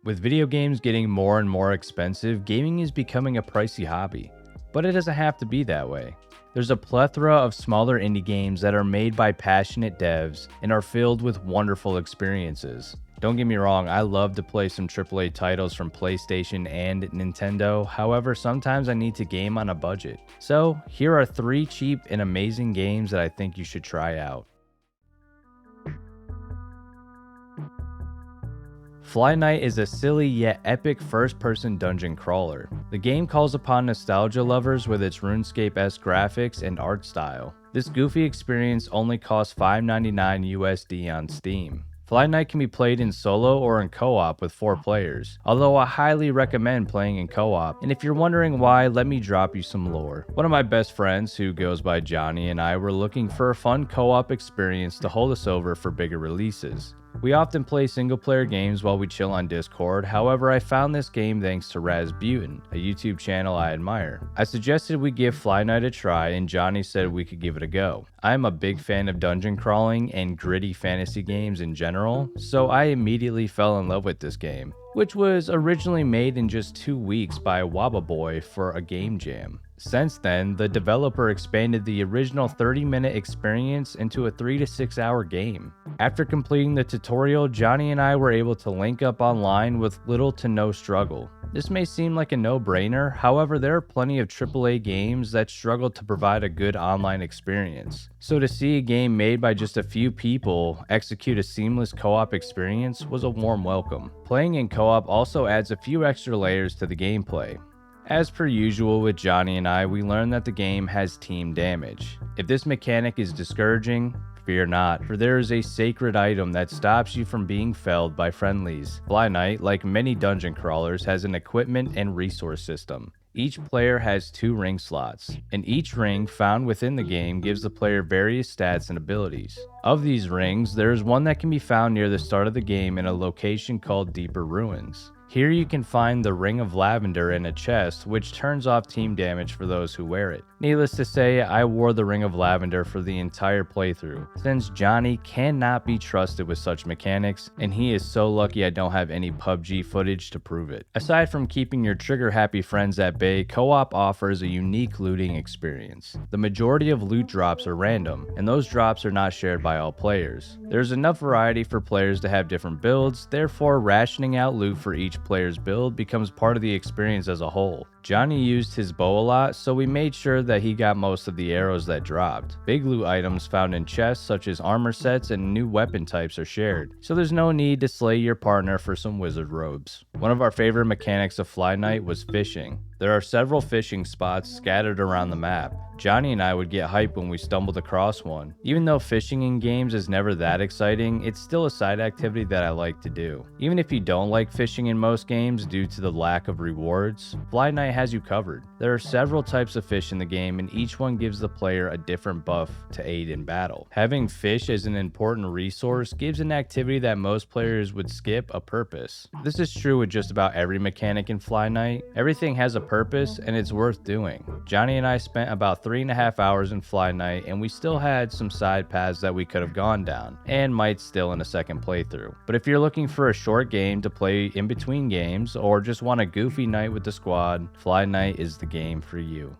With video games getting more and more expensive, gaming is becoming a pricey hobby. But it doesn't have to be that way. There's a plethora of smaller indie games that are made by passionate devs and are filled with wonderful experiences. Don't get me wrong, I love to play some AAA titles from PlayStation and Nintendo, however, sometimes I need to game on a budget. So, here are 3 cheap and amazing games that I think you should try out. FlyKnight is a silly yet epic first-person dungeon crawler. The game calls upon nostalgia lovers with its RuneScape-esque graphics and art style. This goofy experience only costs $5.99 USD on Steam. FlyKnight can be played in solo or in co-op with 4 players, although I highly recommend playing in co-op, and if you're wondering why, let me drop you some lore. One of my best friends, who goes by Johnny, and I were looking for a fun co-op experience to hold us over for bigger releases. We often play single-player games while we chill on Discord, however I found this game thanks to Razbutin, a YouTube channel I admire. I suggested we give FlyKnight a try and Johnny said we could give it a go. I am a big fan of dungeon crawling and gritty fantasy games in general, so I immediately fell in love with this game, which was originally made in just 2 weeks by Wababoy for a game jam. Since then, the developer expanded the original 30-minute experience into a 3 to 6 hour game. After completing the tutorial, Johnny and I were able to link up online with little to no struggle. This may seem like a no-brainer, however there are plenty of AAA games that struggle to provide a good online experience. So to see a game made by just a few people execute a seamless co-op experience was a warm welcome. Playing in co-op also adds a few extra layers to the gameplay. As per usual with Johnny and I, we learned that the game has team damage. If this mechanic is discouraging, fear not, for there is a sacred item that stops you from being felled by friendlies. FlyKnight, like many dungeon crawlers, has an equipment and resource system. Each player has 2 ring slots, and each ring found within the game gives the player various stats and abilities. Of these rings, there is one that can be found near the start of the game in a location called Deeper Ruins. Here you can find the Ring of Lavender in a chest, which turns off team damage for those who wear it. Needless to say, I wore the Ring of Lavender for the entire playthrough, since Johnny cannot be trusted with such mechanics, and he is so lucky I don't have any PUBG footage to prove it. Aside from keeping your trigger-happy friends at bay, co-op offers a unique looting experience. The majority of loot drops are random, and those drops are not shared by all players. There's enough variety for players to have different builds, therefore rationing out loot for each player's build becomes part of the experience as a whole. Johnny used his bow a lot, so we made sure that he got most of the arrows that dropped. Big loot items found in chests such as armor sets and new weapon types are shared, so there's no need to slay your partner for some wizard robes. One of our favorite mechanics of FlyKnight was fishing. There are several fishing spots scattered around the map. Johnny and I would get hyped when we stumbled across one. Even though fishing in games is never that exciting, it's still a side activity that I like to do. Even if you don't like fishing in most games due to the lack of rewards, FlyKnight has you covered. There are several types of fish in the game and each one gives the player a different buff to aid in battle. Having fish as an important resource gives an activity that most players would skip a purpose. This is true with just about every mechanic in FlyKnight. Everything has a purpose and it's worth doing. Johnny and I spent about 3.5 hours in FlyKnight and we still had some side paths that we could have gone down and might still in a second playthrough. But if you're looking for a short game to play in between games or just want a goofy night with the squad, FlyKnight is the game for you.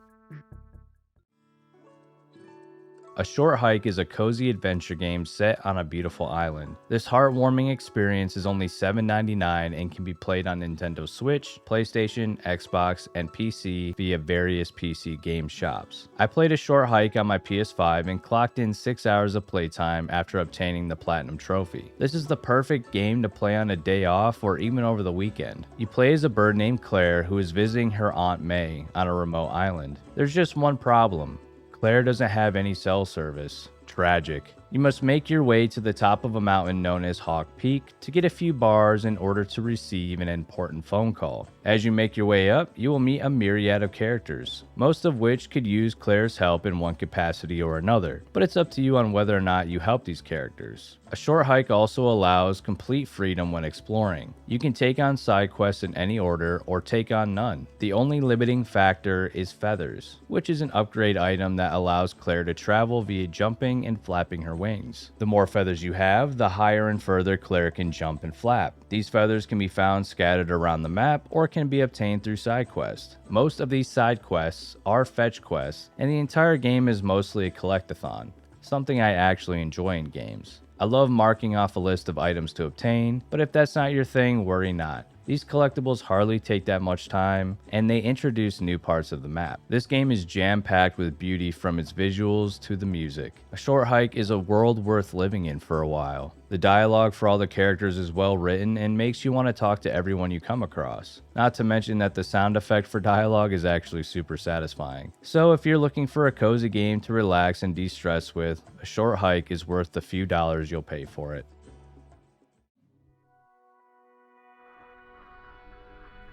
A Short Hike is a cozy adventure game set on a beautiful island. This heartwarming experience is only $7.99 and can be played on Nintendo Switch, PlayStation, Xbox, and PC via various PC game shops. I played A Short Hike on my PS5 and clocked in 6 hours of playtime after obtaining the Platinum Trophy. This is the perfect game to play on a day off or even over the weekend. You play as a bird named Claire who is visiting her Aunt May on a remote island. There's just one problem. Claire doesn't have any cell service. Tragic. You must make your way to the top of a mountain known as Hawk Peak to get a few bars in order to receive an important phone call. As you make your way up, you will meet a myriad of characters, most of which could use Claire's help in one capacity or another, but it's up to you on whether or not you help these characters. A Short Hike also allows complete freedom when exploring. You can take on side quests in any order or take on none. The only limiting factor is feathers, which is an upgrade item that allows Claire to travel via jumping and flapping her wings. The more feathers you have, the higher and further Claire can jump and flap. These feathers can be found scattered around the map or can be obtained through side quests. Most of these side quests are fetch quests, and the entire game is mostly a collectathon, something I actually enjoy in games. I love marking off a list of items to obtain, but if that's not your thing, worry not. These collectibles hardly take that much time, and they introduce new parts of the map. This game is jam-packed with beauty from its visuals to the music. A Short Hike is a world worth living in for a while. The dialogue for all the characters is well written and makes you want to talk to everyone you come across. Not to mention that the sound effect for dialogue is actually super satisfying. So if you're looking for a cozy game to relax and de-stress with, A Short Hike is worth the few dollars you'll pay for it.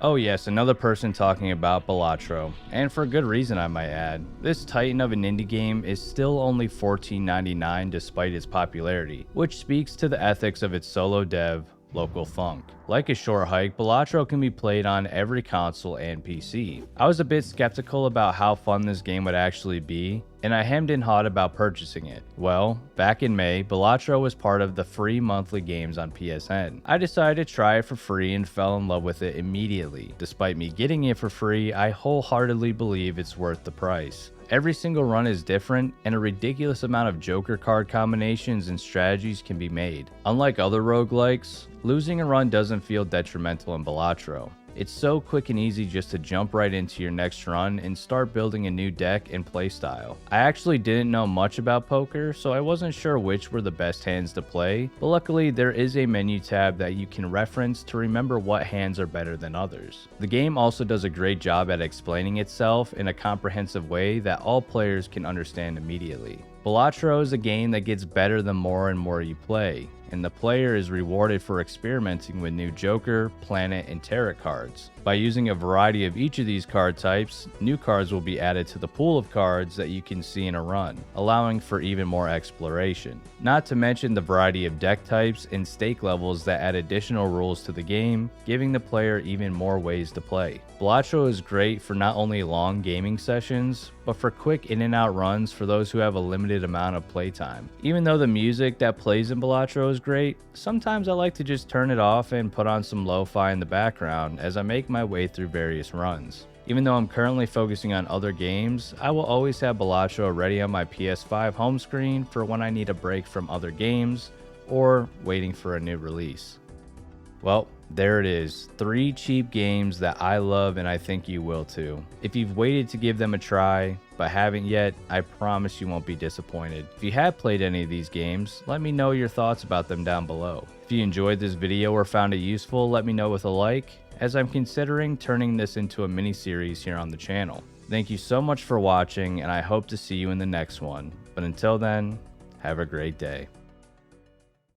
Oh yes, another person talking about Balatro, and for good reason I might add. This titan of an indie game is still only $14.99 despite its popularity, which speaks to the ethics of its solo dev, Local Thunk. Like A Short Hike, Balatro can be played on every console and PC. I was a bit skeptical about how fun this game would actually be, and I hemmed and hawed about purchasing it. Well, back in May, Balatro was part of the free monthly games on PSN. I decided to try it for free and fell in love with it immediately. Despite me getting it for free, I wholeheartedly believe it's worth the price. Every single run is different, and a ridiculous amount of Joker card combinations and strategies can be made. Unlike other roguelikes, losing a run doesn't feel detrimental in Balatro. It's so quick and easy just to jump right into your next run and start building a new deck and playstyle. I actually didn't know much about poker, so I wasn't sure which were the best hands to play, but luckily there is a menu tab that you can reference to remember what hands are better than others. The game also does a great job at explaining itself in a comprehensive way that all players can understand immediately. Balatro is a game that gets better the more and more you play, and the player is rewarded for experimenting with new Joker, Planet, and Tarot cards. By using a variety of each of these card types, new cards will be added to the pool of cards that you can see in a run, allowing for even more exploration. Not to mention the variety of deck types and stake levels that add additional rules to the game, giving the player even more ways to play. Balatro is great for not only long gaming sessions, but for quick in and out runs for those who have a limited amount of playtime. Even though the music that plays in Balatro is great, sometimes I like to just turn it off and put on some lo-fi in the background as I make my way through various runs. Even though I'm currently focusing on other games, I will always have Balatro ready on my PS5 home screen for when I need a break from other games or waiting for a new release. Well, there it is, 3 cheap games that I love and I think you will too. If you've waited to give them a try, but haven't yet, I promise you won't be disappointed. If you have played any of these games, let me know your thoughts about them down below. If you enjoyed this video or found it useful, let me know with a like, as I'm considering turning this into a mini-series here on the channel. Thank you so much for watching, and I hope to see you in the next one. But until then, have a great day.